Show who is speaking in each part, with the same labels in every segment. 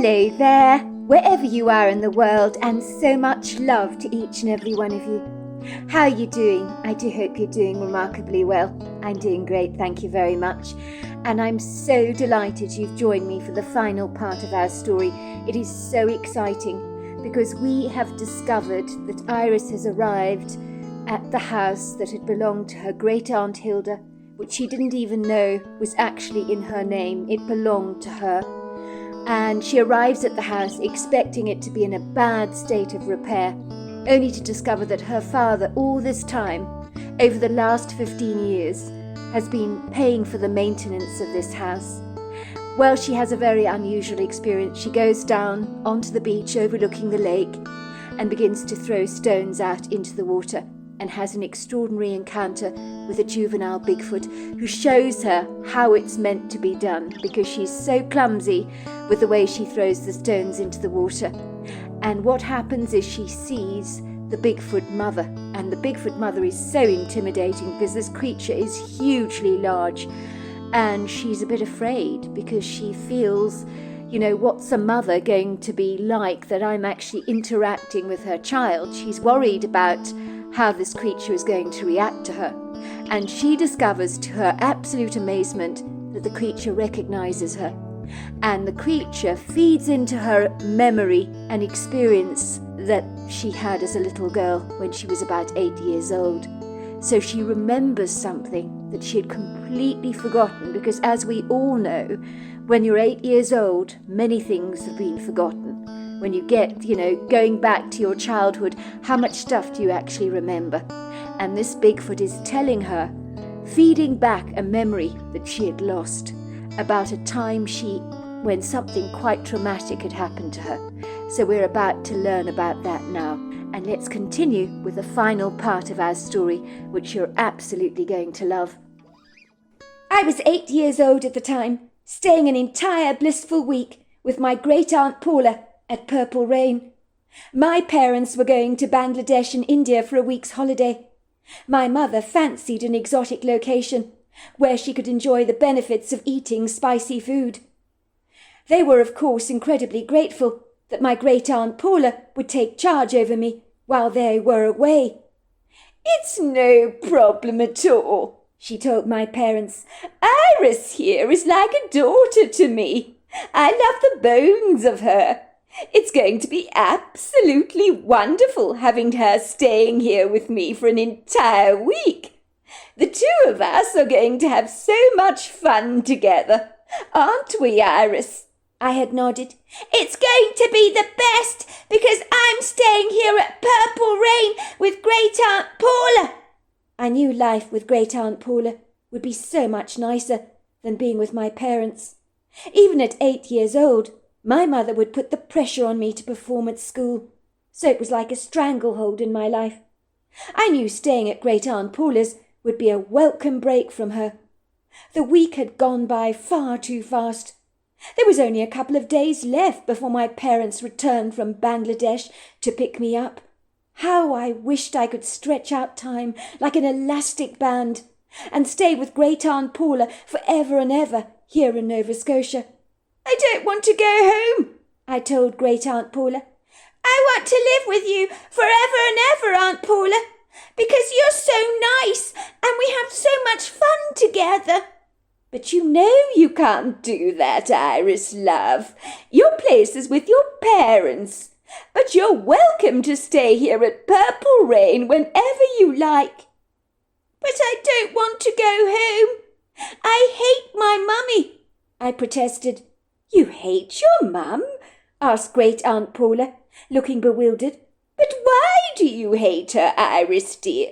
Speaker 1: Hello there, wherever you are in the world, and so much love to each and every one of you. How are you doing? I do hope you're doing remarkably well. I'm doing great, thank you very much. And I'm so delighted you've joined me for the final part of our story. It is so exciting because we have discovered that Iris has arrived at the house that had belonged to her great aunt Hilda, which she didn't even know was actually in her name. It belonged to her. And she arrives at the house expecting it to be in a bad state of repair, only to discover that her father all this time, over the last 15 years, has been paying for the maintenance of this house. Well, she has a very unusual experience. She goes down onto the beach overlooking the lake and begins to throw stones out into the water, and has an extraordinary encounter with a juvenile Bigfoot who shows her how it's meant to be done, because she's so clumsy with the way she throws the stones into the water. And what happens is she sees the Bigfoot mother, and the Bigfoot mother is so intimidating because this creature is hugely large, and she's a bit afraid because she feels, what's a mother going to be like that I'm actually interacting with her child? She's worried about how this creature is going to react to her. And she discovers, to her absolute amazement, that the creature recognizes her. And the creature feeds into her memory an experience that she had as a little girl when she was about 8 years old. So she remembers something that she had completely forgotten, because as we all know, when you're 8 years old, many things have been forgotten. When you get, going back to your childhood, how much stuff do you actually remember? And this Bigfoot is telling her, feeding back a memory that she had lost about a time when something quite traumatic had happened to her. So we're about to learn about that now. And let's continue with the final part of our story, which you're absolutely going to love. I was 8 years old at the time, staying an entire blissful week with my great-aunt Paula at Purple Rain. My parents were going to Bangladesh and India for a week's holiday. My mother fancied an exotic location where she could enjoy the benefits of eating spicy food. They were, of course, incredibly grateful that my great-aunt Paula would take charge over me while they were away. "It's no problem at all," she told my parents. "Iris here is like a daughter to me. I love the bones of her. It's going to be absolutely wonderful having her staying here with me for an entire week. The two of us are going to have so much fun together, aren't we, Iris?" I had nodded. "It's going to be the best because I'm staying here at Purple Rain with Great-Aunt Paula." I knew life with Great-Aunt Paula would be so much nicer than being with my parents. Even at 8 years old, my mother would put the pressure on me to perform at school, so it was like a stranglehold in my life. I knew staying at Great-Aunt Paula's would be a welcome break from her. The week had gone by far too fast. There was only a couple of days left before my parents returned from Bangladesh to pick me up. How I wished I could stretch out time like an elastic band and stay with Great-Aunt Paula for ever and ever here in Nova Scotia. "I don't want to go home," I told Great-Aunt Paula. "I want to live with you forever and ever, Aunt Paula, because you're so nice and we have so much fun together." "But you know you can't do that, Iris, love. Your place is with your parents. But you're welcome to stay here at Purple Rain whenever you like." "But I don't want to go home. I hate my mummy," I protested. "You hate your mum?" asked Great-Aunt Paula, looking bewildered. "But why do you hate her, Iris dear?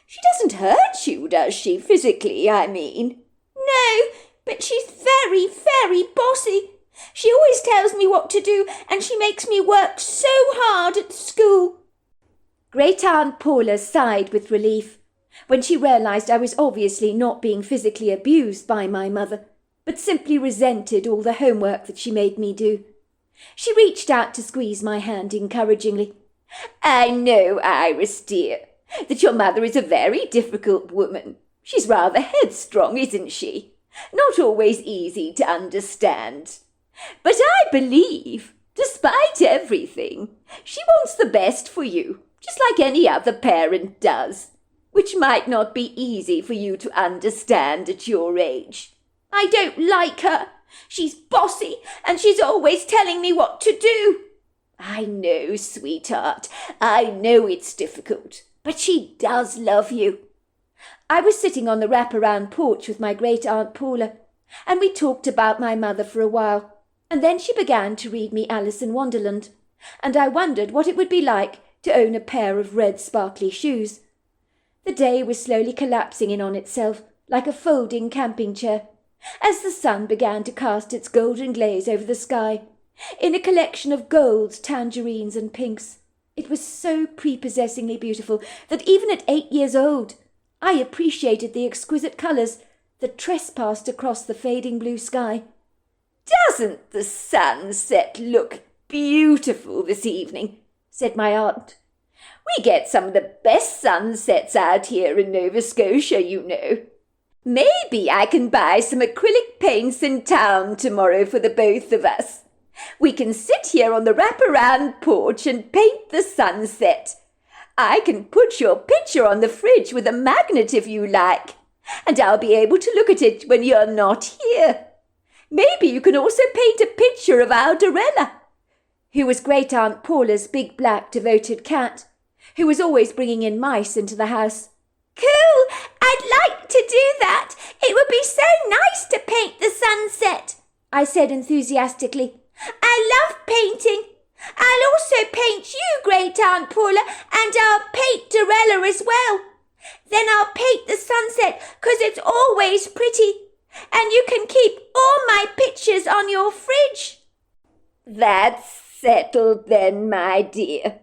Speaker 1: She doesn't hurt you, does she, physically, I mean?" "No, but she's very, very bossy. She always tells me what to do, and she makes me work so hard at school." Great-Aunt Paula sighed with relief when she realized I was obviously not being physically abused by my mother, but simply resented all the homework that she made me do. She reached out to squeeze my hand encouragingly. "I know, Iris dear, that your mother is a very difficult woman. She's rather headstrong, isn't she? Not always easy to understand.
Speaker 2: But I believe, despite everything, she wants the best for you, just like any other parent does, which might not be easy for you to understand at your age. I don't like her. She's bossy, and she's always telling me what to do. I know, sweetheart, I know it's difficult, but she does love you. I was sitting on the wraparound porch with my great-aunt Paula, and we talked about my mother for a while, and then she began to read me Alice in Wonderland, and I wondered what it would be like to own a pair of red sparkly shoes. The day was slowly collapsing in on itself like a folding camping chair, as the sun began to cast its golden glaze over the sky, in a collection of golds, tangerines, and pinks. It was so prepossessingly beautiful that even at 8 years old, I appreciated the exquisite colours that trespassed across the fading blue sky.
Speaker 1: "Doesn't the sunset look beautiful this evening?" said my aunt. "We get some of the best sunsets out here in Nova Scotia, you know. Maybe I can buy some acrylic paints in town tomorrow for the both of us. We can sit here on the wraparound porch and paint the sunset. I can put your picture on the fridge with a magnet if you like, and I'll be able to look at it when you're not here. Maybe you can also paint a picture of Alderella," who was Great-Aunt Paula's big black devoted cat, who was always bringing in mice into the house. "Cool! I'd like to do that. It would be so nice to paint the sunset," I said enthusiastically. "I love painting. I'll also paint you, Great-Aunt Paula, and I'll paint Dorella as well. Then I'll paint the sunset 'cause it's always pretty. And you can keep all my pictures on your fridge." "That's settled then, my dear.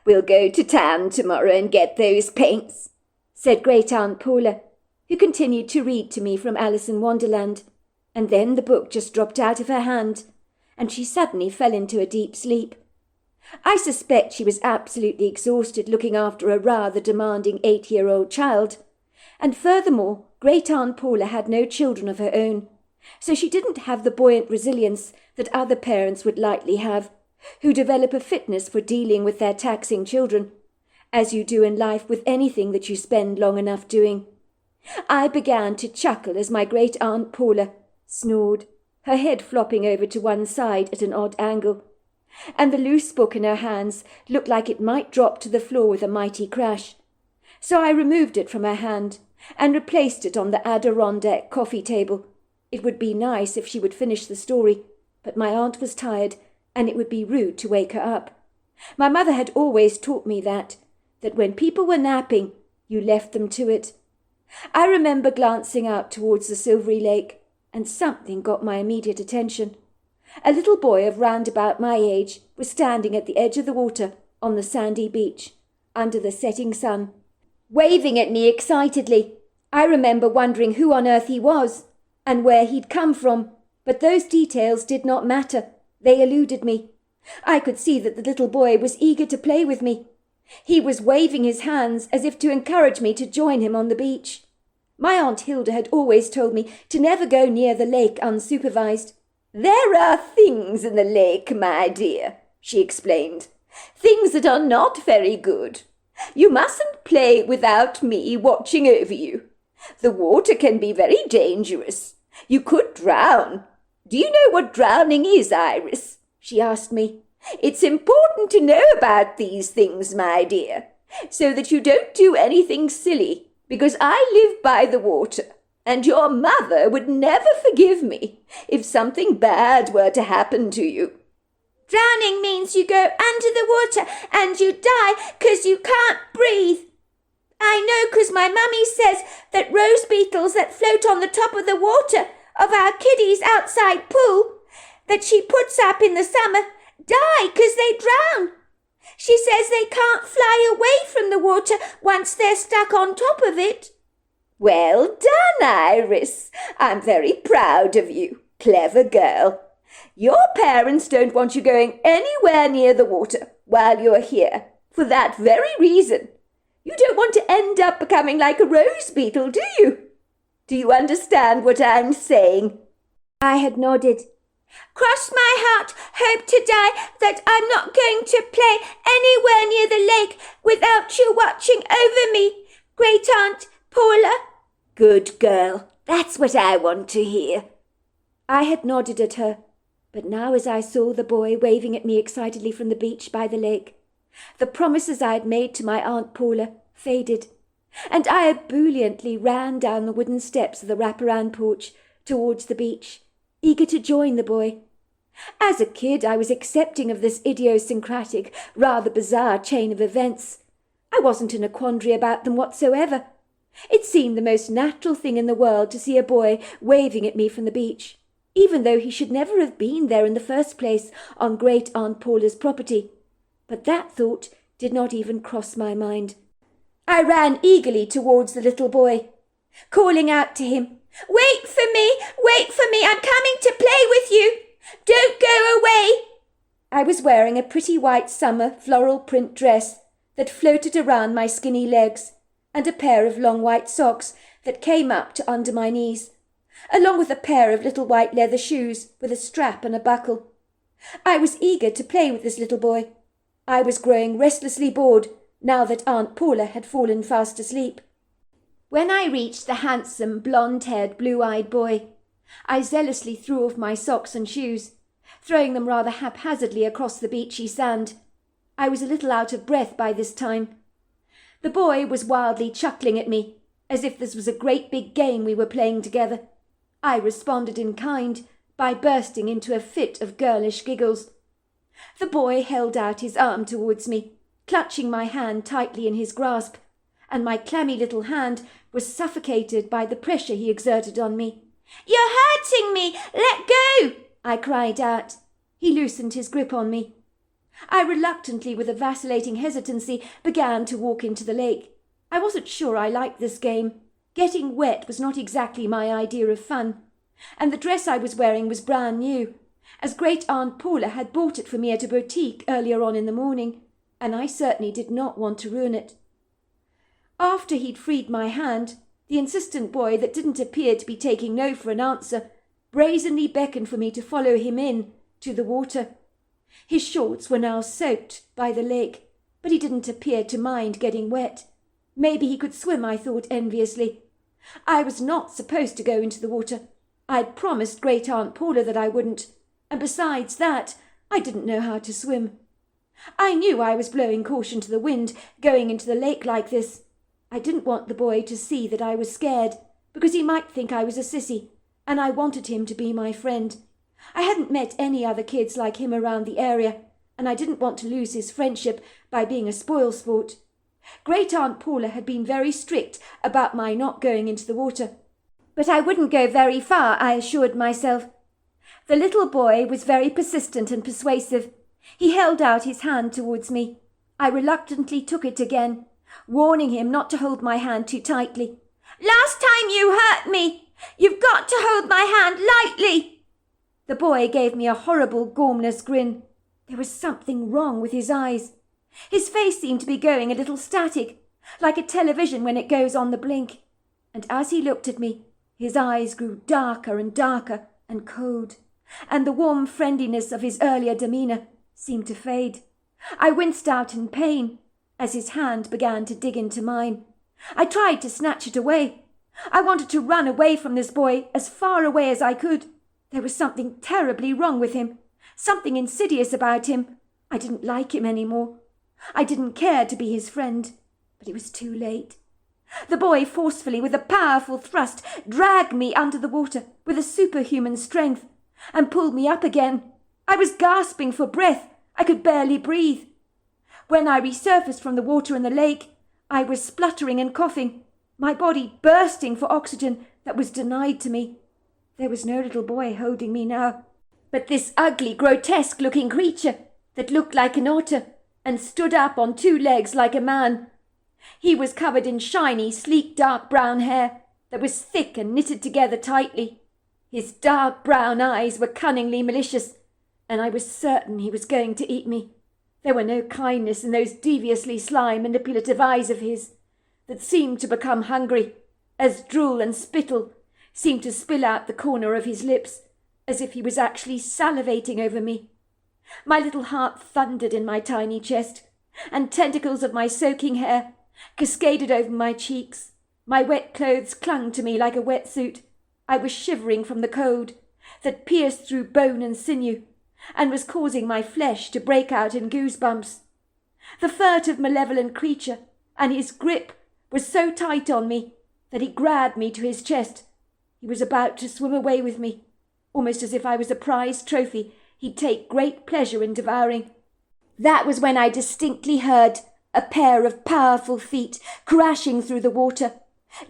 Speaker 1: We'll go to town tomorrow and get those paints," said Great-Aunt Paula, who continued to read to me from Alice in Wonderland. And then the book just dropped out of her hand, and she suddenly fell into a deep sleep. I suspect she was absolutely exhausted looking after a rather demanding 8-year-old child. And furthermore, Great-Aunt Paula had no children of her own, so she didn't have the buoyant resilience that other parents would likely have, who develop a fitness for dealing with their taxing children, as you do in life with anything that you spend long enough doing. I began to chuckle as my Great-Aunt Paula snored, her head flopping over to one side at an odd angle, and the loose book in her hands looked like it might drop to the floor with a mighty crash. So I removed it from her hand and replaced it on the Adirondack coffee table. It would be nice if she would finish the story, but my aunt was tired, and it would be rude to wake her up. My mother had always taught me that when people were napping, you left them to it. I remember glancing out towards the silvery lake, and something got my immediate attention. A little boy of round about my age was standing at the edge of the water on the sandy beach, under the setting sun, waving at me excitedly. I remember wondering who on earth he was, and where he'd come from, but those details did not matter. They eluded me. I could see that the little boy was eager to play with me. He was waving his hands as if to encourage me to join him on the beach. My Aunt Hilda had always told me to never go near the lake unsupervised. "There are things in the lake, my dear," she explained. "Things that are not very good. You mustn't play without me watching over you. The water can be very dangerous. You could drown. Do you know what drowning is, Iris?" she asked me. "It's important to know about these things, my dear, so that you don't do anything silly, because I live by the water, and your mother would never forgive me if something bad were to happen to you." "Drowning means you go under the water and you die 'cause you can't breathe. I know 'cause my mummy says that rose beetles that float on the top of the water of our kiddies' outside pool that she puts up in the summer die 'cause they drown. She says they can't fly away from the water once they're stuck on top of it." "Well done, Iris. I'm very proud of you. Clever girl. Your parents don't want you going anywhere near the water while you're here, for that very reason. You don't want to end up becoming like a rose beetle, do you? Do you understand what I'm saying?" I had nodded, Cross my heart, hope to die that I'm not going to play anywhere near the lake without you watching over me, Great Aunt Paula.
Speaker 2: Good girl, that's what I want to hear. I had nodded at her, but now as I saw the boy waving at me excitedly from the beach by the lake, the promises I had made to my Aunt Paula faded, and I ebulliently ran down the wooden steps of the wraparound porch towards the beach, eager to join the boy. As a kid, I was accepting of this idiosyncratic, rather bizarre chain of events. I wasn't in a quandary about them whatsoever. It seemed the most natural thing in the world to see a boy waving at me from the beach, even though he should never have been there in the first place on Great Aunt Paula's property. But that thought did not even cross my mind. I ran eagerly towards the little boy, calling out to him, Wait for me, I'm coming to play with you. Don't go away. I was wearing a pretty white summer floral print dress that floated around my skinny legs, and a pair of long white socks that came up to under my knees, along with a pair of little white leather shoes with a strap and a buckle. I was eager to play with this little boy. I was growing restlessly bored now that Aunt Paula had fallen fast asleep. When I reached the handsome, blonde-haired, blue-eyed boy, I zealously threw off my socks and shoes, throwing them rather haphazardly across the beachy sand. I was a little out of breath by this time. The boy was wildly chuckling at me, as if this was a great big game we were playing together. I responded in kind by bursting into a fit of girlish giggles. The boy held out his arm towards me, clutching my hand tightly in his grasp, and my clammy little hand was suffocated by the pressure he exerted on me. You're hurting me! Let go! I cried out. He loosened his grip on me. I reluctantly, with a vacillating hesitancy, began to walk into the lake. I wasn't sure I liked this game. Getting wet was not exactly my idea of fun, and the dress I was wearing was brand new, as Great Aunt Paula had bought it for me at a boutique earlier on in the morning, and I certainly did not want to ruin it. After he'd freed my hand, the insistent boy that didn't appear to be taking no for an answer brazenly beckoned for me to follow him in to the water. His shorts were now soaked by the lake, but he didn't appear to mind getting wet. Maybe he could swim, I thought enviously. I was not supposed to go into the water. I'd promised Great Aunt Paula that I wouldn't, and besides that, I didn't know how to swim. I knew I was blowing caution to the wind going into the lake like this. I didn't want the boy to see that I was scared, because he might think I was a sissy, and I wanted him to be my friend. I hadn't met any other kids like him around the area, and I didn't want to lose his friendship by being a spoilsport. Great Aunt Paula had been very strict about my not going into the water, but I wouldn't go very far, I assured myself. The little boy was very persistent and persuasive. He held out his hand towards me. I reluctantly took it again, warning him not to hold my hand too tightly. Last time you hurt me. You've got to hold my hand lightly. The boy gave me a horrible, gormless grin. There was something wrong with his eyes. His face seemed to be going a little static, like a television when it goes on the blink. And as he looked at me, his eyes grew darker and darker and cold, and the warm friendliness of his earlier demeanour seemed to fade. I winced out in pain as his hand began to dig into mine. I tried to snatch it away. I wanted to run away from this boy as far away as I could. There was something terribly wrong with him, something insidious about him. I didn't like him any more. I didn't care to be his friend, but it was too late. The boy forcefully, with a powerful thrust, dragged me under the water with a superhuman strength and pulled me up again. I was gasping for breath. I could barely breathe. When I resurfaced from the water in the lake, I was spluttering and coughing, my body bursting for oxygen that was denied to me. There was no little boy holding me now, but this ugly, grotesque-looking creature that looked like an otter and stood up on two legs like a man. He was covered in shiny, sleek, dark brown hair that was thick and knitted together tightly. His dark brown eyes were cunningly malicious, and I was certain he was going to eat me. There were no kindness in those deviously sly, manipulative eyes of his that seemed to become hungry as drool and spittle seemed to spill out the corner of his lips as if he was actually salivating over me. My little heart thundered in my tiny chest, and tentacles of my soaking hair cascaded over my cheeks. My wet clothes clung to me like a wetsuit. I was shivering from the cold that pierced through bone and sinew, and was causing my flesh to break out in goosebumps. The furtive, malevolent creature and his grip was so tight on me that he grabbed me to his chest. He was about to swim away with me, almost as if I was a prized trophy he'd take great pleasure in devouring. That was when I distinctly heard a pair of powerful feet crashing through the water,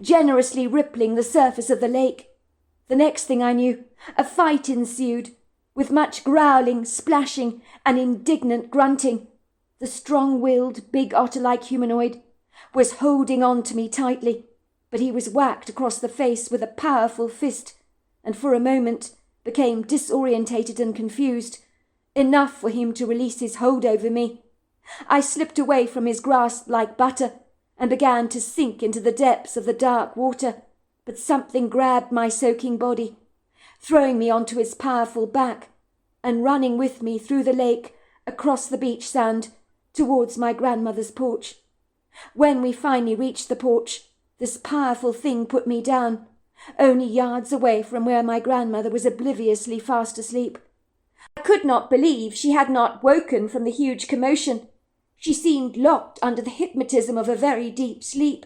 Speaker 2: generously rippling the surface of the lake. The next thing I knew, a fight ensued, with much growling, splashing, and indignant grunting. The strong-willed, big otter-like humanoid was holding on to me tightly, but he was whacked across the face with a powerful fist, and for a moment became disorientated and confused, enough for him to release his hold over me. I slipped away from his grasp like butter and began to sink into the depths of the dark water, but something grabbed my soaking body, throwing me onto his powerful back and running with me through the lake, across the beach sand, towards my grandmother's porch. When we finally reached the porch, this powerful thing put me down, only yards away from where my grandmother was obliviously fast asleep. I could not believe she had not woken from the huge commotion. She seemed locked under the hypnotism of a very deep sleep.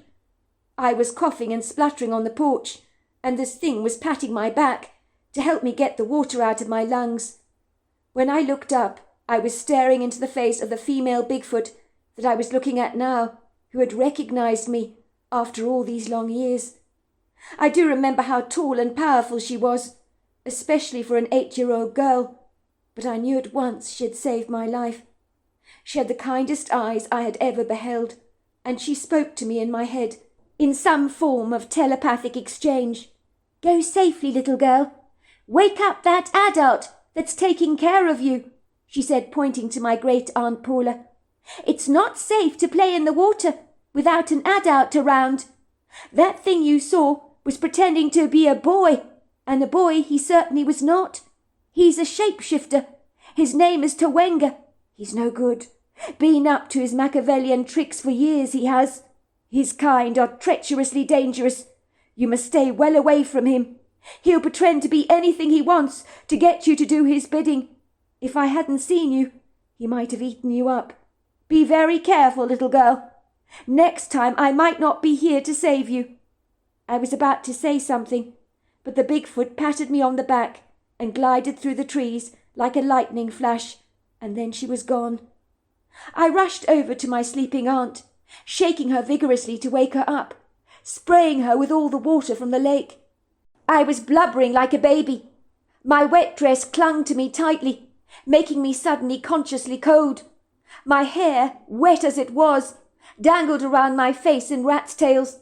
Speaker 2: I was coughing and spluttering on the porch, and this thing was patting my back to help me get the water out of my lungs. When I looked up, I was staring into the face of the female Bigfoot that I was looking at now, who had recognized me after all these long years. I do remember how tall and powerful she was, especially for an 8-year-old girl, but I knew at once she had saved my life. She had the kindest eyes I had ever beheld, and she spoke to me in my head, in some form of telepathic exchange. "Go safely, little girl. Wake up that adult that's taking care of you," she said, pointing to my great-aunt Paula. "It's not safe to play in the water without an adult around. That thing you saw was pretending to be a boy, and the boy he certainly was not. He's a shapeshifter. His name is Tawenga. He's no good. Been up to his Machiavellian tricks for years, he has. His kind are treacherously dangerous. You must stay well away from him. He'll pretend to be anything he wants to get you to do his bidding. If I hadn't seen you, he might have eaten you up. Be very careful, little girl. Next time I might not be here to save you." I was about to say something, but the Bigfoot patted me on the back and glided through the trees like a lightning flash, and then she was gone. I rushed over to my sleeping aunt, shaking her vigorously to wake her up, spraying her with all the water from the lake. I was blubbering like a baby. My wet dress clung to me tightly, making me suddenly consciously cold. My hair, wet as it was, dangled around my face in rat's tails.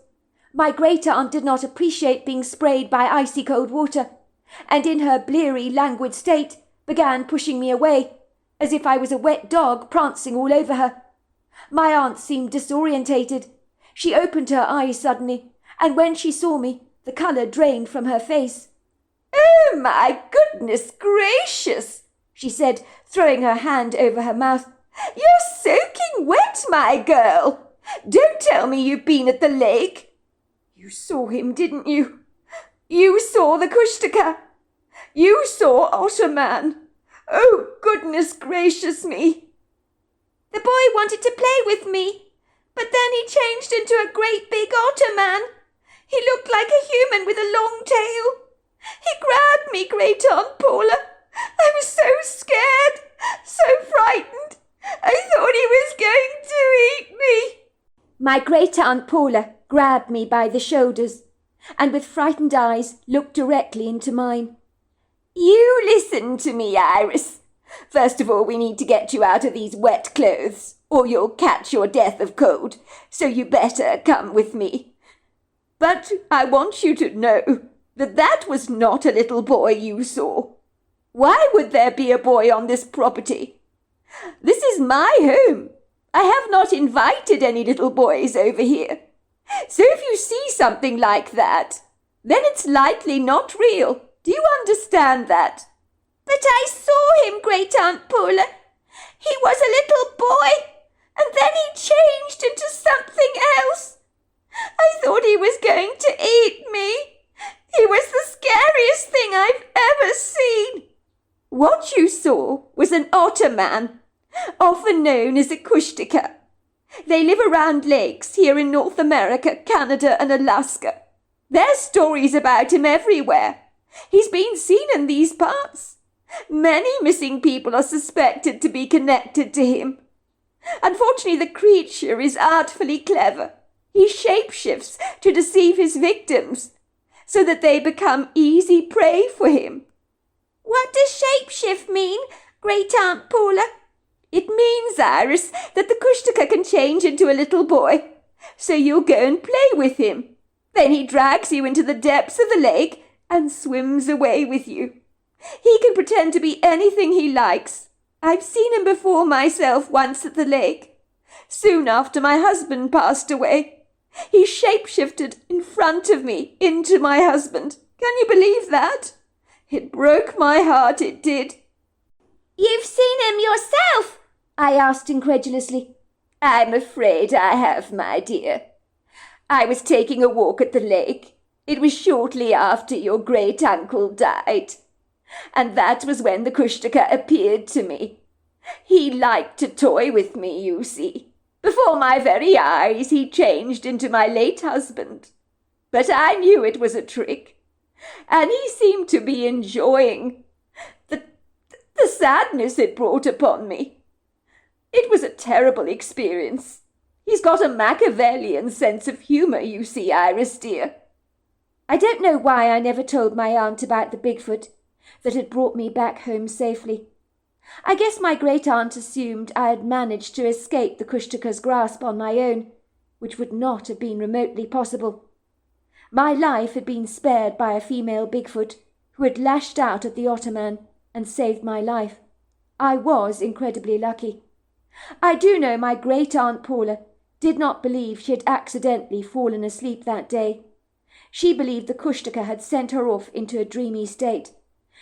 Speaker 2: My great-aunt did not appreciate being sprayed by icy cold water, and in her bleary, languid state began pushing me away, as if I was a wet dog prancing all over her. My aunt seemed disorientated. She opened her eyes suddenly, and when she saw me, the colour drained from her face. "Oh, my goodness gracious," she said, throwing her hand over her mouth. "You're soaking wet, my girl. Don't tell me you've been at the lake. You saw him, didn't you? You saw the Kushtaka. You saw Otterman. Oh, goodness gracious me." "The boy wanted to play with me, but then he changed into a great big Otterman. He looked like a human with a long tail. He grabbed me, Great-aunt Paula. I was so scared, so frightened. I thought he was going to eat me." My Great-aunt Paula grabbed me by the shoulders and with frightened eyes looked directly into mine. "You listen to me, Iris. First of all, we need to get you out of these wet clothes, or you'll catch your death of cold, so you better come with me. But I want you to know that that was not a little boy you saw. Why would there be a boy on this property? This is my home. I have not invited any little boys over here. So if you see something like that, then it's likely not real. Do you understand that?" But I saw him, Great Aunt Paula. He was a little boy, and then he changed into something else. I thought he was going to eat me. He was the scariest thing I've ever seen. What you saw was an otter man, often known as a kushtaka. They live around lakes here in North America, Canada and Alaska. There's stories about him everywhere. He's been seen in these parts. Many missing people are suspected to be connected to him. Unfortunately, the creature is artfully clever. He shapeshifts to deceive his victims so that they become easy prey for him. What does shapeshift mean, Great Aunt Paula? It means, Iris, that the kushtaka can change into a little boy. So you'll go and play with him. Then he drags you into the depths of the lake and swims away with you. He can pretend to be anything he likes. I've seen him before myself once at the lake. Soon after my husband passed away, he shapeshifted in front of me into my husband. Can you believe that? It broke my heart, it did.
Speaker 1: You've seen him yourself? I asked incredulously.
Speaker 2: I'm afraid I have, my dear. I was taking a walk at the lake. It was shortly after your great-uncle died. And that was when the kushtaka appeared to me. He liked to toy with me, you see. Before my very eyes he changed into my late husband. But I knew it was a trick. And he seemed to be enjoying the sadness it brought upon me. It was a terrible experience. He's got a Machiavellian sense of humour, you see, Iris dear.
Speaker 1: I don't know why I never told my aunt about the Bigfoot that had brought me back home safely. I guess my great-aunt assumed I had managed to escape the kushtaka's grasp on my own, which would not have been remotely possible. My life had been spared by a female Bigfoot who had lashed out at the Ottoman and saved my life. I was incredibly lucky. I do know my great-aunt Paula did not believe she had accidentally fallen asleep that day. She believed the kushtaka had sent her off into a dreamy state,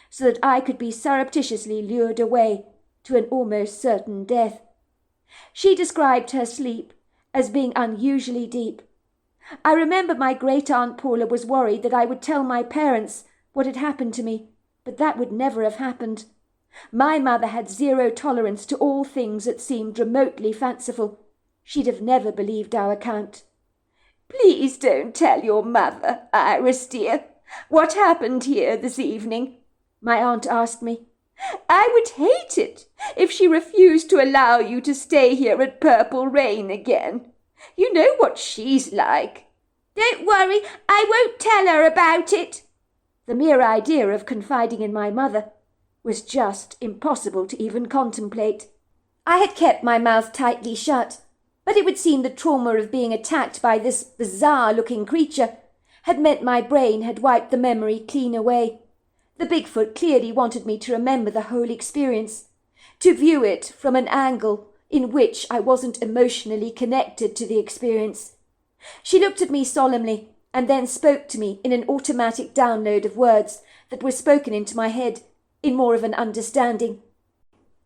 Speaker 1: so that I could be surreptitiously lured away to an almost certain death. She described her sleep as being unusually deep. I remember my great-aunt Paula was worried that I would tell my parents what had happened to me, but that would never have happened. My mother had zero tolerance to all things that seemed remotely fanciful. She'd have never believed our account.
Speaker 2: Please don't tell your mother, Iris dear. What happened here this evening?
Speaker 1: My aunt asked me.
Speaker 2: I would hate it if she refused to allow you to stay here at Purple Rain again. You know what she's like.
Speaker 1: Don't worry, I won't tell her about it. The mere idea of confiding in my mother was just impossible to even contemplate. I had kept my mouth tightly shut, but it would seem the trauma of being attacked by this bizarre-looking creature had meant my brain had wiped the memory clean away. The Bigfoot clearly wanted me to remember the whole experience, to view it from an angle in which I wasn't emotionally connected to the experience. She looked at me solemnly and then spoke to me in an automatic download of words that were spoken into my head in more of an understanding.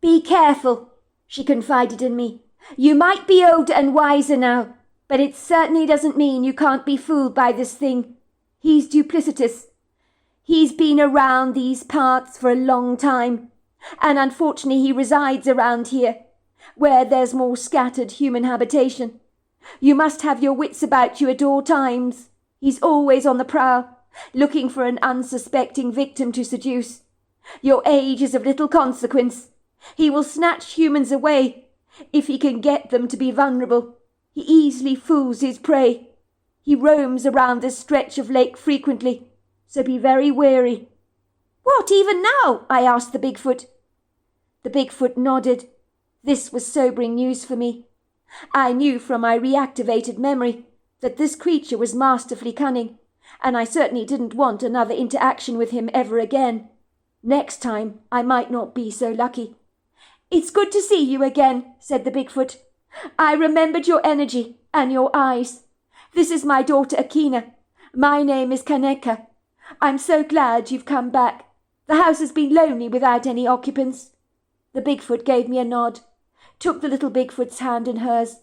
Speaker 1: Be careful, she confided in me. You might be older and wiser now, but it certainly doesn't mean you can't be fooled by this thing. He's duplicitous. He's been around these parts for a long time, and unfortunately he resides around here, where there's more scattered human habitation. You must have your wits about you at all times. He's always on the prowl, looking for an unsuspecting victim to seduce. Your age is of little consequence. He will snatch humans away if he can get them to be vulnerable. He easily fools his prey. He roams around this stretch of lake frequently, so be very wary. What, even now? I asked the Bigfoot. The Bigfoot nodded. This was sobering news for me. I knew from my reactivated memory that this creature was masterfully cunning, and I certainly didn't want another interaction with him ever again. Next time I might not be so lucky. It's good to see you again, said the Bigfoot. I remembered your energy and your eyes. This is my daughter Akina. My name is Kaneka. I'm so glad you've come back.
Speaker 2: The house has been lonely without any occupants." The Bigfoot gave me a nod, took the little Bigfoot's hand in hers.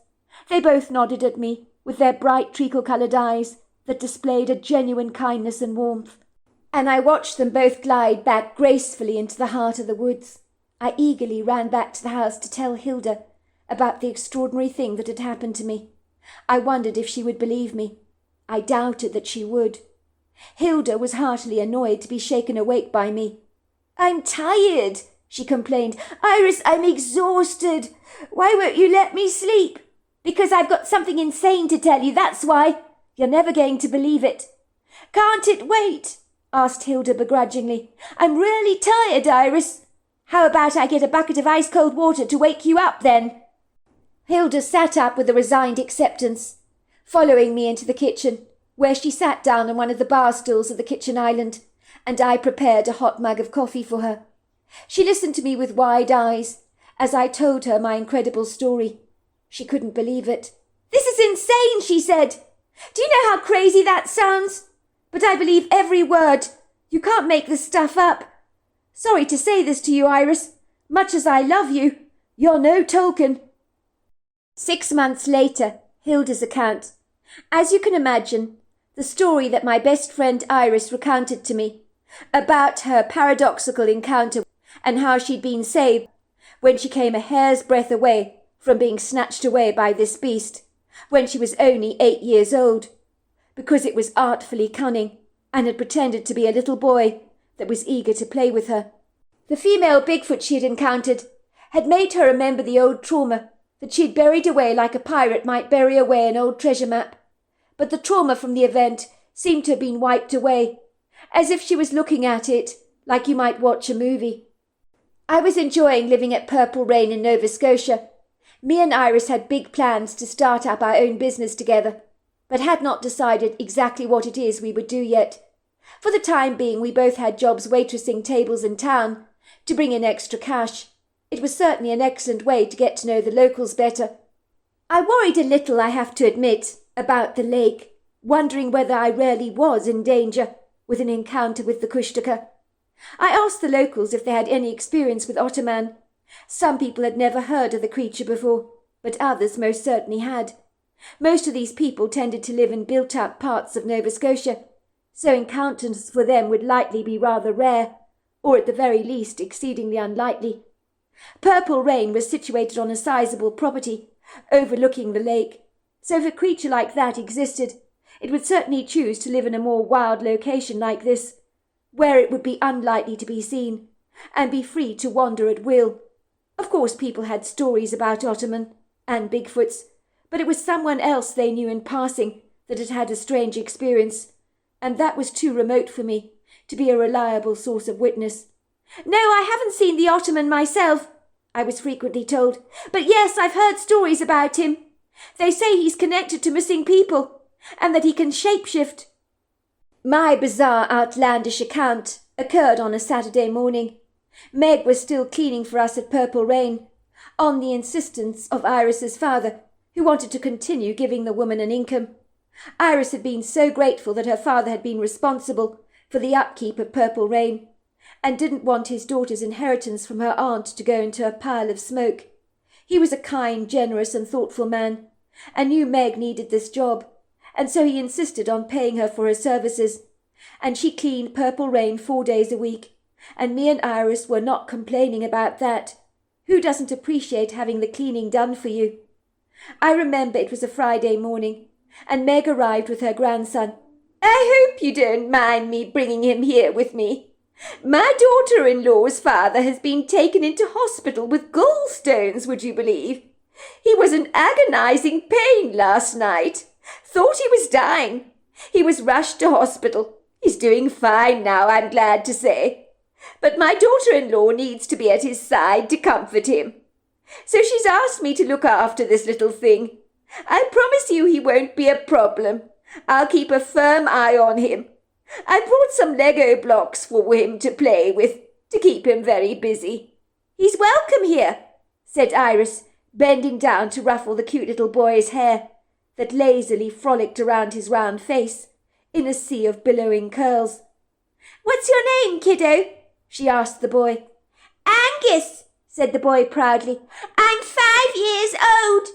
Speaker 2: They both nodded at me, with their bright treacle-coloured eyes that displayed a genuine kindness and warmth. And I watched them both glide back gracefully into the heart of the woods. I eagerly ran back to the house to tell Hilda about the extraordinary thing that had happened to me. I wondered if she would believe me. I doubted that she would. Hilda was heartily annoyed to be shaken awake by me. "I'm tired," she complained. "Iris, I'm exhausted. Why won't you let me sleep?" "Because I've got something insane to tell you, that's why. You're never going to believe it." "Can't it wait?" asked Hilda begrudgingly. "I'm really tired, Iris. How about I get a bucket of ice-cold water to wake you up, then?" Hilda sat up with a resigned acceptance, following me into the kitchen, where she sat down on one of the bar stools of the kitchen island, and I prepared a hot mug of coffee for her. She listened to me with wide eyes as I told her my incredible story. She couldn't believe it. "This is insane," she said. "Do you know how crazy that sounds? But I believe every word. You can't make this stuff up. Sorry to say this to you, Iris. Much as I love you, you're no Tolkien." 6 months later, Hilda's account. As you can imagine, the story that my best friend Iris recounted to me about her paradoxical encounter and how she'd been saved when she came a hair's breadth away from being snatched away by this beast when she was only 8 years old, because it was artfully cunning and had pretended to be a little boy that was eager to play with her. The female Bigfoot she had encountered had made her remember the old trauma that she had buried away like a pirate might bury away an old treasure map. But the trauma from the event seemed to have been wiped away, as if she was looking at it like you might watch a movie. I was enjoying living at Purple Rain in Nova Scotia. Me and Iris had big plans to start up our own business together, but had not decided exactly what it is we would do yet. For the time being, we both had jobs waitressing tables in town to bring in extra cash. It was certainly an excellent way to get to know the locals better. I worried a little, I have to admit, about the lake, wondering whether I really was in danger with an encounter with the Kushtaka. I asked the locals if they had any experience with Ottoman. Some people had never heard of the creature before, but others most certainly had. Most of these people tended to live in built-up parts of Nova Scotia, so encounters for them would likely be rather rare, or at the very least exceedingly unlikely. Purple Rain was situated on a sizable property, overlooking the lake, so if a creature like that existed, it would certainly choose to live in a more wild location like this, where it would be unlikely to be seen, and be free to wander at will. Of course, people had stories about Ottoman and Bigfoots, but it was someone else they knew in passing that had had a strange experience, and that was too remote for me to be a reliable source of witness. "No, I haven't seen the Ottoman myself," I was frequently told, "but yes, I've heard stories about him. They say he's connected to missing people, and that he can shapeshift." My bizarre, outlandish account occurred on a Saturday morning. Meg was still cleaning for us at Purple Rain, on the insistence of Iris's father, who wanted to continue giving the woman an income. Iris had been so grateful that her father had been responsible for the upkeep of Purple Rain, and didn't want his daughter's inheritance from her aunt to go into a pile of smoke. He was a kind, generous and thoughtful man, and knew Meg needed this job, and so he insisted on paying her for her services, and she cleaned Purple Rain 4 days a week, and me and Iris were not complaining about that. Who doesn't appreciate having the cleaning done for you? I remember it was a Friday morning, and Meg arrived with her grandson. "I hope you don't mind me bringing him here with me. My daughter-in-law's father has been taken into hospital with gallstones, would you believe? He was in agonizing pain last night. Thought he was dying. He was rushed to hospital. He's doing fine now, I'm glad to say. But my daughter-in-law needs to be at his side to comfort him. So she's asked me to look after this little thing. I promise you he won't be a problem. I'll keep a firm eye on him. I brought some Lego blocks for him to play with, to keep him very busy." "He's welcome here," said Iris, bending down to ruffle the cute little boy's hair that lazily frolicked around his round face in a sea of billowing curls. "What's your name, kiddo?"
Speaker 1: she asked the boy. "Angus," said the boy proudly, "I'm 5 years old.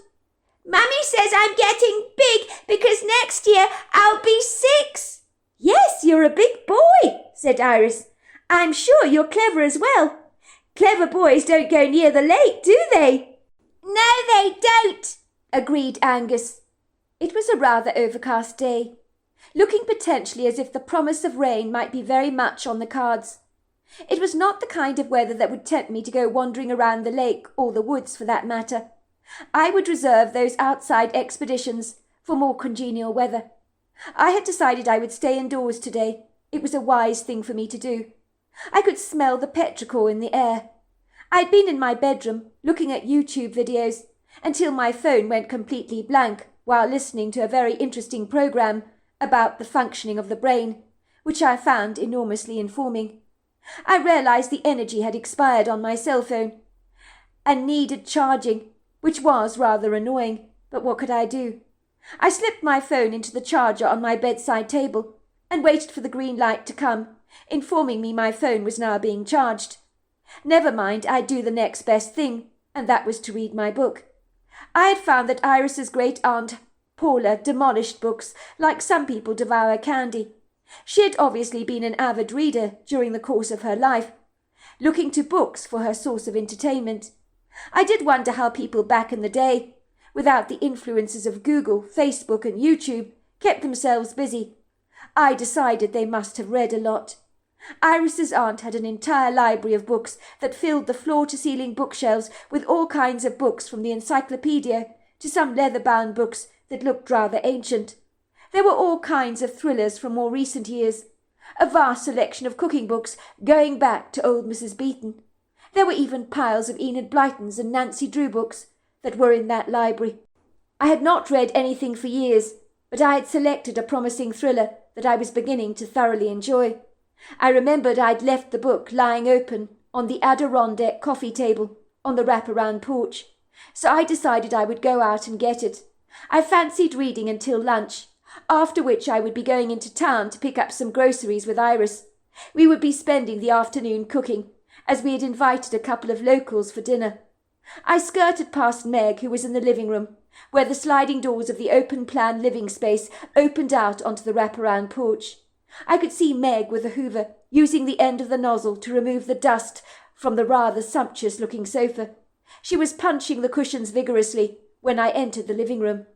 Speaker 1: Mummy says I'm getting big because next year I'll be 6. "Yes, you're a big boy," said Iris. "I'm sure you're clever as well. Clever boys don't go near the lake, do they?" "No, they don't," agreed Angus. It was a rather overcast day, looking potentially as if the promise of rain might be very much on the cards. It was not the kind of weather that would tempt me to go wandering around the lake or the woods for that matter. I would reserve those outside expeditions for more congenial weather. I had decided I would stay indoors today. It was a wise thing for me to do. I could smell the petrichor in the air. I'd been in my bedroom looking at YouTube videos until my phone went completely blank while listening to a very interesting program about the functioning of the brain, which I found enormously informing. I realized the energy had expired on my cell phone and needed charging, which was rather annoying, but what could I do? I slipped my phone into the charger on my bedside table and waited for the green light to come, informing me my phone was now being charged. Never mind, I'd do the next best thing, and that was to read my book. I had found that Iris's great-aunt Paula demolished books like some people devour candy. She had obviously been an avid reader during the course of her life, looking to books for her source of entertainment. I did wonder how people back in the day, without the influences of Google, Facebook and YouTube, kept themselves busy. I decided they must have read a lot. Iris's aunt had an entire library of books that filled the floor-to-ceiling bookshelves with all kinds of books from the encyclopedia to some leather-bound books that looked rather ancient. There were all kinds of thrillers from more recent years, a vast selection of cooking books going back to old Mrs. Beeton. There were even piles of Enid Blyton's and Nancy Drew books that were in that library. I had not read anything for years, but I had selected a promising thriller that I was beginning to thoroughly enjoy. I remembered I'd left the book lying open on the Adirondack coffee table on the wraparound porch, so I decided I would go out and get it. I fancied reading until lunch, after which I would be going into town to pick up some groceries with Iris. We would be spending the afternoon cooking, as we had invited a couple of locals for dinner. I skirted past Meg, who was in the living room, where the sliding doors of the open-plan living space opened out onto the wraparound porch. I could see Meg with a hoover, using the end of the nozzle to remove the dust from the rather sumptuous-looking sofa. She was punching the cushions vigorously when I entered the living room.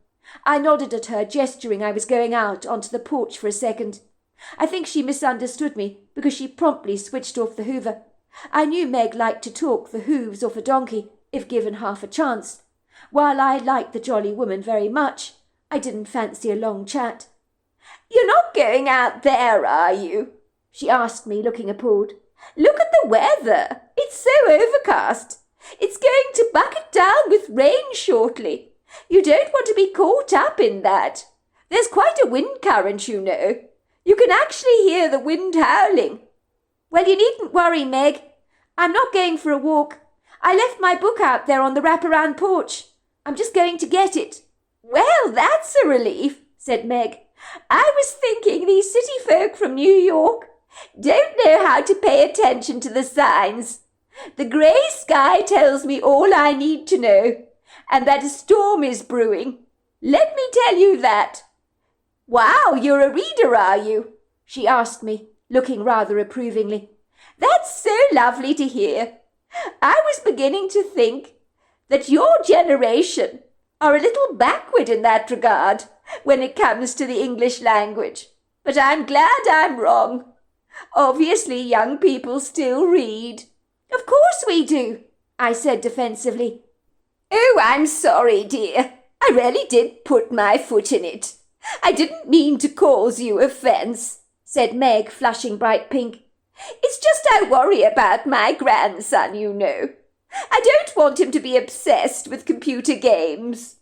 Speaker 1: I nodded at her, gesturing I was going out onto the porch for a second. I think she misunderstood me because she promptly switched off the hoover. I knew Meg liked to talk the hooves off a donkey, if given half a chance. While I liked the jolly woman very much, I didn't fancy a long chat. "You're not going out there, are you?" she asked me, looking appalled. "Look at the weather. It's so overcast. It's going to bucket down with rain shortly. You don't want to be caught up in that. There's quite a wind current, you know. You can actually hear the wind howling." "Well, you needn't worry, Meg. I'm not going for a walk. I left my book out there on the wraparound porch. I'm just going to get it." "Well, that's a relief," said Meg. "I was thinking these city folk from New York don't know how to pay attention to the signs. The grey sky tells me all I need to know, and that a storm is brewing. Let me tell you that." "Wow, you're a reader, are you?" she asked me, looking rather approvingly. "That's so lovely to hear. I was beginning to think that your generation are a little backward in that regard when it comes to the English language, but I'm glad I'm wrong. Obviously, young people still read." "Of course we do," I said defensively. "Oh, I'm sorry, dear. I really did put my foot in it. I didn't mean to cause you offence," said Meg, flushing bright pink. "It's just I worry about my grandson, you know. I don't want him to be obsessed with computer games.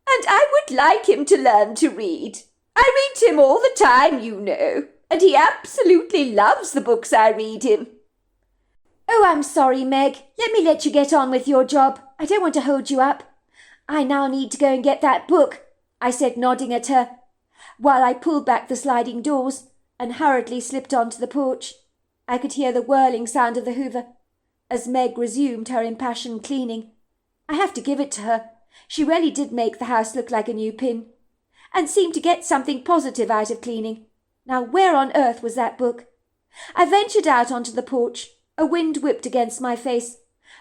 Speaker 1: And I would like him to learn to read. I read to him all the time, you know, and he absolutely loves the books I read him." "Oh, I'm sorry, Meg. Let you get on with your job. I don't want to hold you up. I now need to go and get that book," I said, nodding at her, while I pulled back the sliding doors and hurriedly slipped onto the porch. I could hear the whirling sound of the hoover as Meg resumed her impassioned cleaning. I have to give it to her. She really did make the house look like a new pin, and seemed to get something positive out of cleaning. Now where on earth was that book? I ventured out onto the porch. A wind whipped against my face,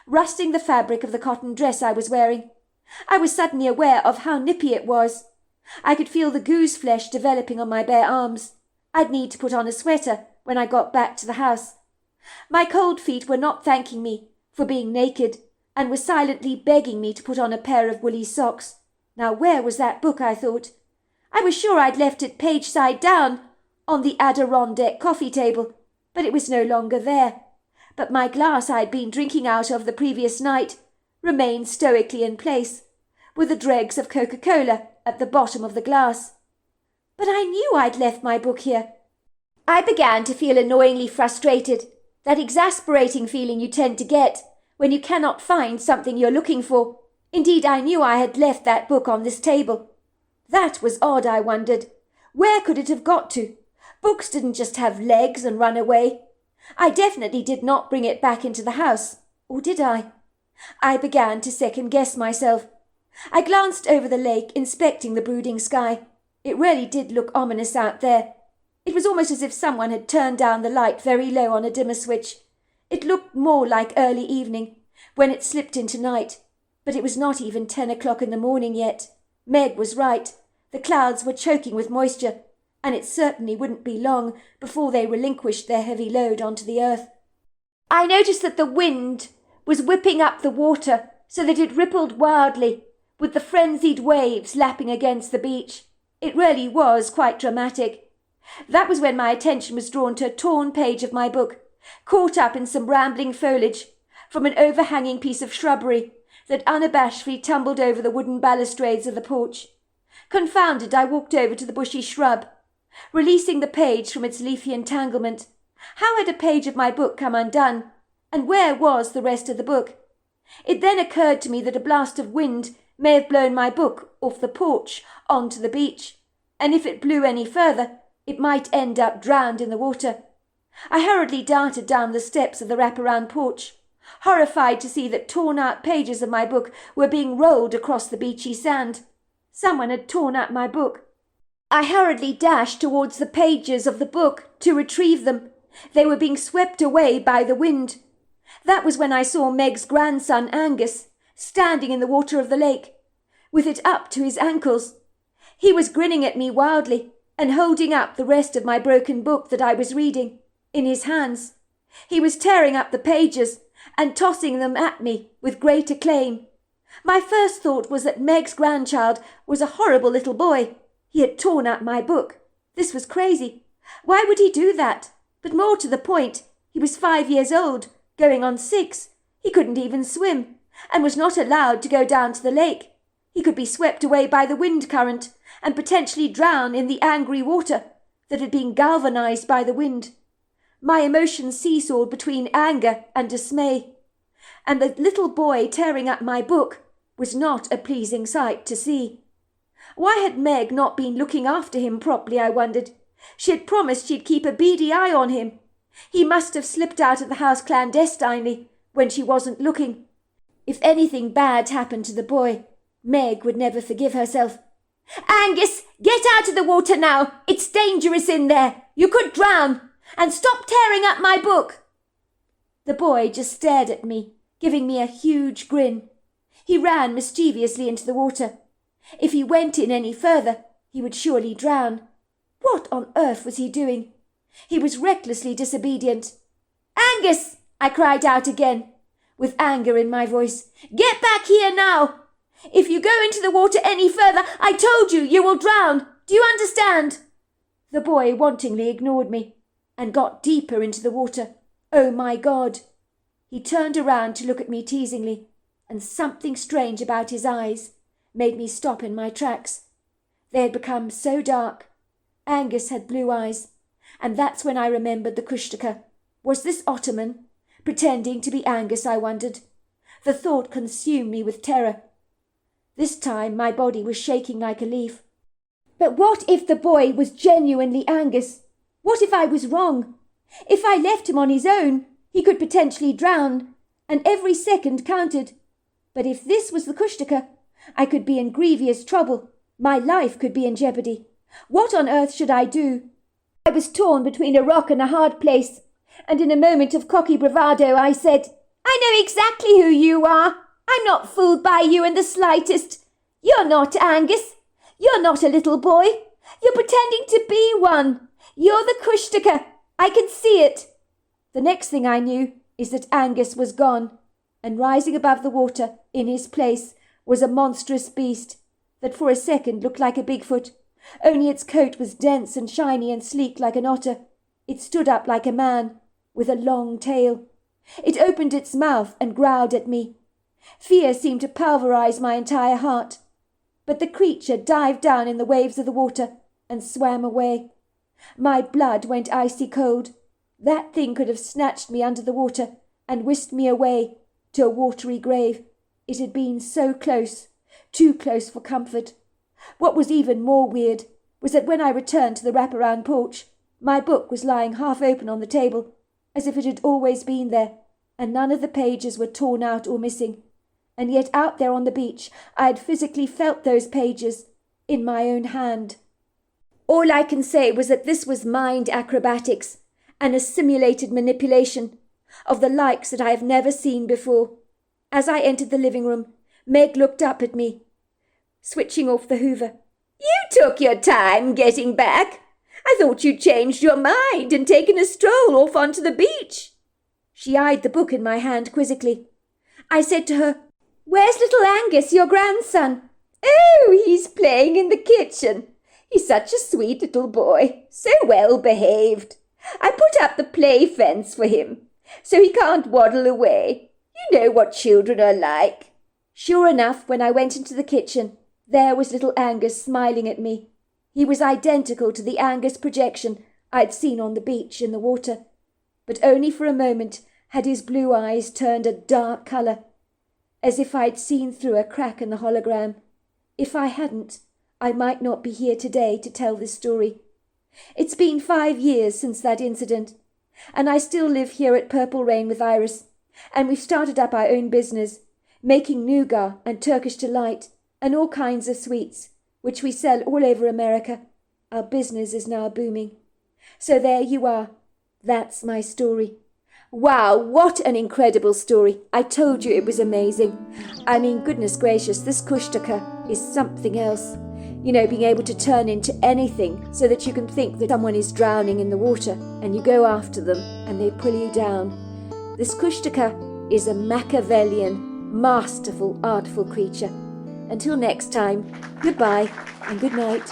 Speaker 1: rusting the fabric of the cotton dress I was wearing. I was suddenly aware of how nippy it was. I could feel the goose flesh developing on my bare arms. I'd need to put on a sweater when I got back to the house. My cold feet were not thanking me for being naked, and were silently begging me to put on a pair of woolly socks. Now where was that book, I thought? I was sure I'd left it page side down on the Adirondack coffee table, but it was no longer there. But my glass I'd been drinking out of the previous night remained stoically in place, with the dregs of Coca-Cola at the bottom of the glass. But I knew I'd left my book here. I began to feel annoyingly frustrated, that exasperating feeling you tend to get when you cannot find something you're looking for. Indeed, I knew I had left that book on this table. That was odd, I wondered. Where could it have got to? Books didn't just have legs and run away. I definitely did not bring it back into the house, or did I? I began to second-guess myself. I glanced over the lake, inspecting the brooding sky. It really did look ominous out there. It was almost as if someone had turned down the light very low on a dimmer switch. It looked more like early evening, when it slipped into night, but it was not even 10 o'clock in the morning yet. Meg was right. The clouds were choking with moisture, and it certainly wouldn't be long before they relinquished their heavy load onto the earth. I noticed that the wind was whipping up the water so that it rippled wildly, with the frenzied waves lapping against the beach. It really was quite dramatic. That was when my attention was drawn to a torn page of my book, caught up in some rambling foliage from an overhanging piece of shrubbery that unabashedly tumbled over the wooden balustrades of the porch. Confounded, I walked over to the bushy shrub, releasing the page from its leafy entanglement. How had a page of my book come undone, and where was the rest of the book? It then occurred to me that a blast of wind may have blown my book off the porch onto the beach, and if it blew any further, it might end up drowned in the water. I hurriedly darted down the steps of the wraparound porch, horrified to see that torn-out pages of my book were being rolled across the beachy sand. Someone had torn up my book. I hurriedly dashed towards the pages of the book to retrieve them. They were being swept away by the wind. That was when I saw Meg's grandson Angus standing in the water of the lake, with it up to his ankles. He was grinning at me wildly and holding up the rest of my broken book that I was reading in his hands. He was tearing up the pages and tossing them at me with great acclaim. My first thought was that Meg's grandchild was a horrible little boy. He had torn up my book. This was crazy. Why would he do that? But more to the point, he was 5 years old, going on 6. He couldn't even swim, and was not allowed to go down to the lake. He could be swept away by the wind current and potentially drown in the angry water that had been galvanized by the wind. My emotions seesawed between anger and dismay, and the little boy tearing up my book was not a pleasing sight to see. Why had Meg not been looking after him properly, I wondered? She had promised she'd keep a beady eye on him. He must have slipped out of the house clandestinely when she wasn't looking. If anything bad happened to the boy, Meg would never forgive herself. "Angus, get out of the water now! It's dangerous in there! You could drown! And stop tearing up my book!" The boy just stared at me, giving me a huge grin. He ran mischievously into the water. If he went in any further, he would surely drown. What on earth was he doing? He was recklessly disobedient. "Angus!" I cried out again, with anger in my voice. "Get back here now! If you go into the water any further, I told you, you will drown! Do you understand?" The boy wantingly ignored me and got deeper into the water. Oh my God! He turned around to look at me teasingly, and something strange about his eyes made me stop in my tracks. They had become so dark. Angus had blue eyes, and that's when I remembered the Kushtaka. Was this Ottoman pretending to be Angus, I wondered? The thought consumed me with terror. This time my body was shaking like a leaf. But what if the boy was genuinely Angus? What if I was wrong? If I left him on his own, he could potentially drown, and every second counted. But if this was the Kushtaka, I could be in grievous trouble. My life could be in jeopardy. What on earth should I do? I was torn between a rock and a hard place, and in a moment of cocky bravado I said, I know exactly who you are. I'm not fooled by you in the slightest. You're not Angus. You're not a little boy. You're pretending to be one. You're the Kushtaka. I can see it. The next thing I knew is that Angus was gone, and rising above the water in his place was a monstrous beast that for a second looked like a Bigfoot, only its coat was dense and shiny and sleek like an otter. It stood up like a man, with a long tail. It opened its mouth and growled at me. Fear seemed to pulverize my entire heart. But the creature dived down in the waves of the water and swam away. My blood went icy cold. That thing could have snatched me under the water and whisked me away to a watery grave. It had been so close, too close for comfort. What was even more weird was that when I returned to the wraparound porch, my book was lying half open on the table, as if it had always been there, and none of the pages were torn out or missing. And yet out there on the beach I had physically felt those pages in my own hand. All I can say was that this was mind acrobatics and a simulated manipulation of the likes that I have never seen before. As I entered the living room, Meg looked up at me, switching off the hoover.
Speaker 2: You took your time getting back. I thought you'd changed your mind and taken a stroll off onto the beach.
Speaker 1: She eyed the book in my hand quizzically. I said to her, Where's little Angus, your grandson?
Speaker 2: Oh, he's playing in the kitchen. He's such a sweet little boy, so well behaved. I put up the play fence for him, so he can't waddle away. You know what children are like.
Speaker 1: Sure enough, when I went into the kitchen, there was little Angus smiling at me. He was identical to the Angus projection I'd seen on the beach in the water, but only for a moment had his blue eyes turned a dark colour, as if I'd seen through a crack in the hologram. If I hadn't, I might not be here today to tell this story. It's been 5 years since that incident, and I still live here at Purple Rain with Iris, and we've started up our own business, making nougat and Turkish delight and all kinds of sweets, which we sell all over America. Our business is now booming. So there you are. That's my story. Wow, what an incredible story. I told you it was amazing. I mean, goodness gracious, this Kushtaka is something else. You know, being able to turn into anything so that you can think that someone is drowning in the water and you go after them and they pull you down. This Kushtaka is a Machiavellian, masterful, artful creature. Until next time, goodbye and good night.